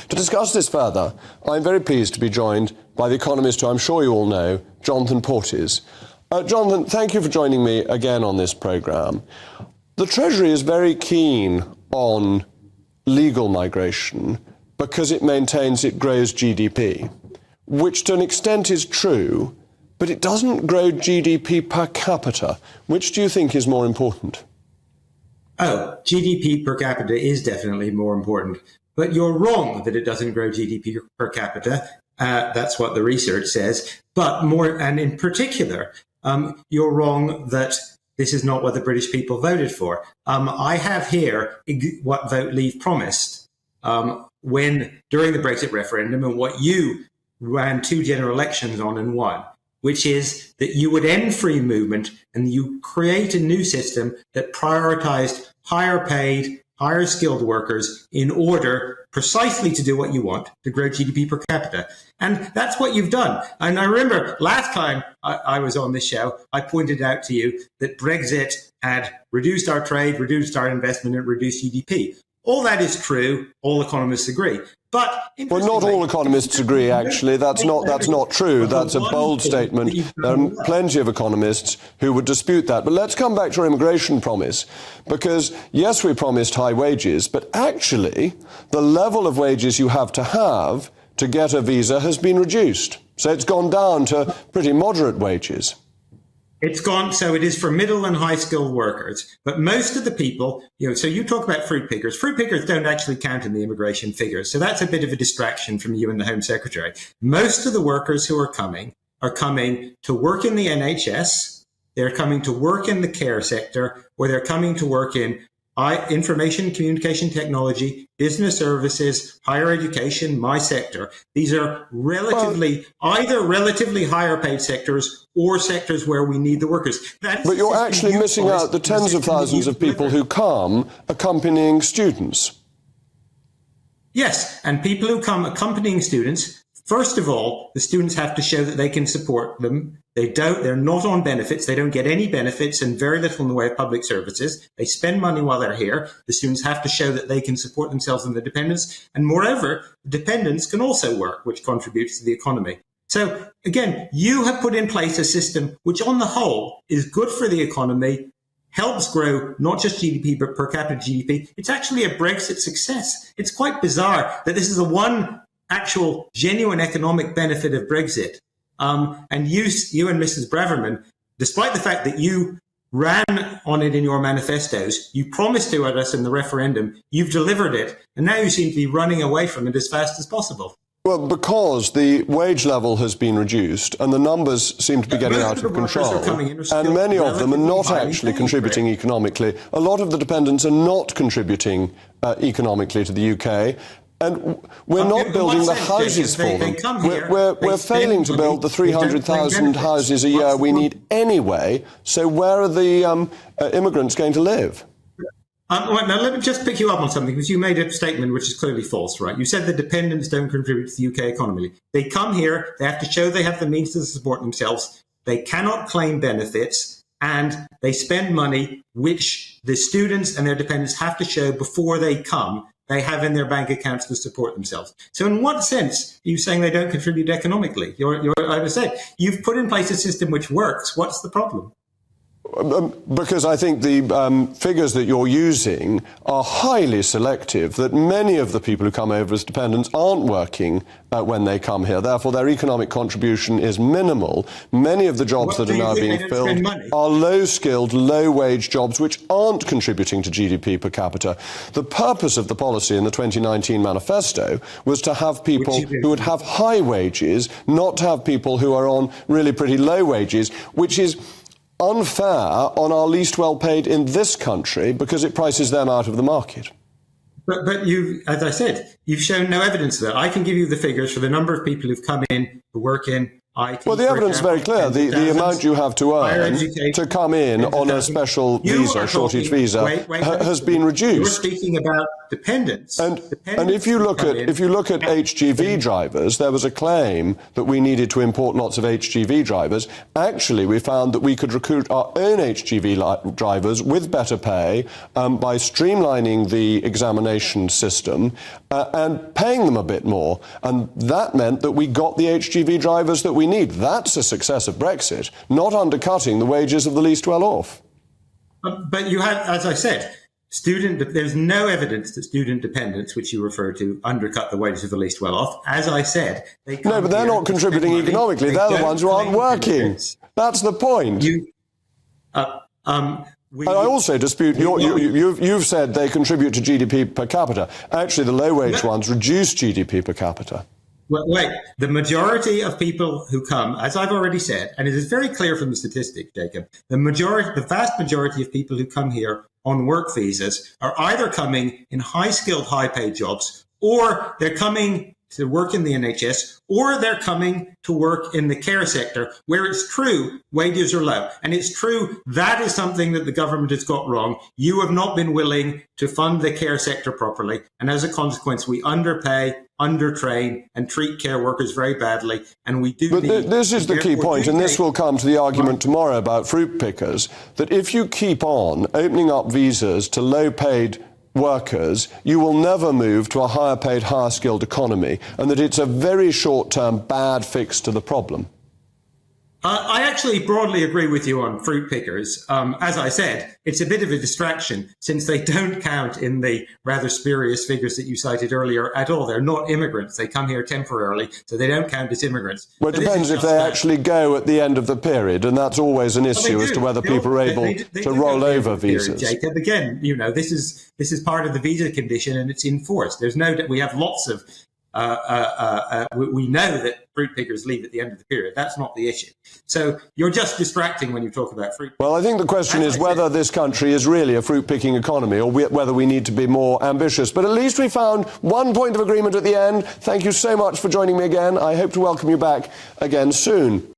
To discuss this further, I'm very pleased to be joined by the economist who I'm sure you all know, Jonathan Portes. Jonathan, thank you for joining me again on this programme. The Treasury is very keen on legal migration because it maintains it grows GDP, which to an extent is true, but it doesn't grow GDP per capita. Which do you think is more important? Oh, GDP per capita is definitely more important, but you're wrong that it doesn't grow GDP per capita. That's what the research says. But more, and in particular, you're wrong that this is not what the British people voted for. I have here what Vote Leave promised when during the Brexit referendum, and what you ran 2 general elections on and won, which is that you would end free movement and you create a new system that prioritized higher paid, higher skilled workers in order precisely to do what you want, to grow GDP per capita. And that's what you've done. And I remember last time I was on this show, I pointed out to you that Brexit had reduced our trade, reduced our investment, and reduced GDP. All that is true. All economists agree. But well, not all economists agree, actually. That's not true. That's a bold statement. There are plenty of economists who would dispute that. But let's come back to our immigration promise, because, yes, we promised high wages, but actually the level of wages you have to get a visa has been reduced. So it's gone down to pretty moderate wages. It's gone, so it is for middle and high skilled workers. But most of the people, so you talk about fruit pickers. Fruit pickers don't actually count in the immigration figures. So that's a bit of a distraction from you and the Home Secretary. Most of the workers who are coming to work in the NHS. They're coming to work in the care sector, or they're coming to work in information communication technology, business services, higher education, my sector. These are either relatively higher paid sectors or sectors where we need the workers. But you're actually missing out the tens of thousands of people who come accompanying students. Yes, and people who come accompanying students, first of all, the students have to show that they can support them. They're not on benefits. They don't get any benefits and very little in the way of public services. They spend money while they're here. The students have to show that they can support themselves and their dependents. And moreover, the dependents can also work, which contributes to the economy. So again, you have put in place a system which on the whole is good for the economy, helps grow not just GDP, but per capita GDP. It's actually a Brexit success. It's quite bizarre that this is the one actual genuine economic benefit of Brexit. And you and Mrs. Braverman, despite the fact that you ran on it in your manifestos, you promised to us in the referendum, you've delivered it, and now you seem to be running away from it as fast as possible. Well, because the wage level has been reduced and the numbers seem to be getting out of control, and many of them are not actually contributing economically. A lot of the dependents are not contributing economically to the UK. And we're not building the houses for them. We're failing to build the 300,000 houses a year we need anyway. So where are the immigrants going to live? Well, now let me just pick you up on something, because you made a statement which is clearly false, right? You said the dependents don't contribute to the UK economy. They come here, they have to show they have the means to support themselves. They cannot claim benefits, and they spend money which the students and their dependents have to show before they come they have in their bank accounts to support themselves. So in what sense are you saying they don't contribute economically? I would say, you've put in place a system which works. What's the problem? Because I think the figures that you're using are highly selective, that many of the people who come over as dependents aren't working when they come here. Therefore, their economic contribution is minimal. Many of the jobs that are now being filled are low-skilled, low-wage jobs which aren't contributing to GDP per capita. The purpose of the policy in the 2019 manifesto was to have people who would have high wages, not to have people who are on really pretty low wages, which is unfair on our least well-paid in this country because it prices them out of the market. But you, as I said, you've shown no evidence of that. I can give you the figures for the number of people who've come in to work in IT. Well, the evidence is very clear. The amount you have to earn to come in on a special visa, shortage visa, has been reduced. You're speaking about dependents. And if you look at HGV drivers, there was a claim that we needed to import lots of HGV drivers. Actually, we found that we could recruit our own HGV drivers with better pay by streamlining the examination system and paying them a bit more. And that meant that we got the HGV drivers that we need. That's a success of Brexit, not undercutting the wages of the least well off. But you have, as I said, there's no evidence that student dependents, which you refer to, undercut the wages of the least well off. As I said, no, but they're not contributing economically. They're the ones who aren't working. That's the point. I also dispute you've said they contribute to GDP per capita. Actually, the low-wage ones reduce GDP per capita. Well, wait, the majority of people who come, as I've already said, and it is very clear from the statistics, Jacob, the vast majority of people who come here on work visas are either coming in high-skilled, high-paid jobs, or they're coming to work in the NHS, or they're coming to work in the care sector, where it's true wages are low. And it's true that is something that the government has got wrong. You have not been willing to fund the care sector properly. And as a consequence, we underpay, undertrain, and treat care workers very badly. And we do. But this is the key point, and this will come to the argument tomorrow about fruit pickers, that if you keep on opening up visas to low-paid workers, you will never move to a higher paid, higher skilled economy, and that it's a very short-term bad fix to the problem. I actually broadly agree with you on fruit pickers. As I said, it's a bit of a distraction since they don't count in the rather spurious figures that you cited earlier at all. They're not immigrants. They come here temporarily, so they don't count as immigrants. Well, it depends if they actually go at the end of the period, and that's always an issue as to whether people are able to roll over visas. Jacob, again, this is part of the visa condition, and it's enforced. There's no doubt we have lots of we know that fruit pickers leave at the end of the period. That's not the issue. So you're just distracting when you talk about fruit pickers. Well, I think the question is whether this country is really a fruit-picking economy or whether we need to be more ambitious. But at least we found one point of agreement at the end. Thank you so much for joining me again. I hope to welcome you back again soon.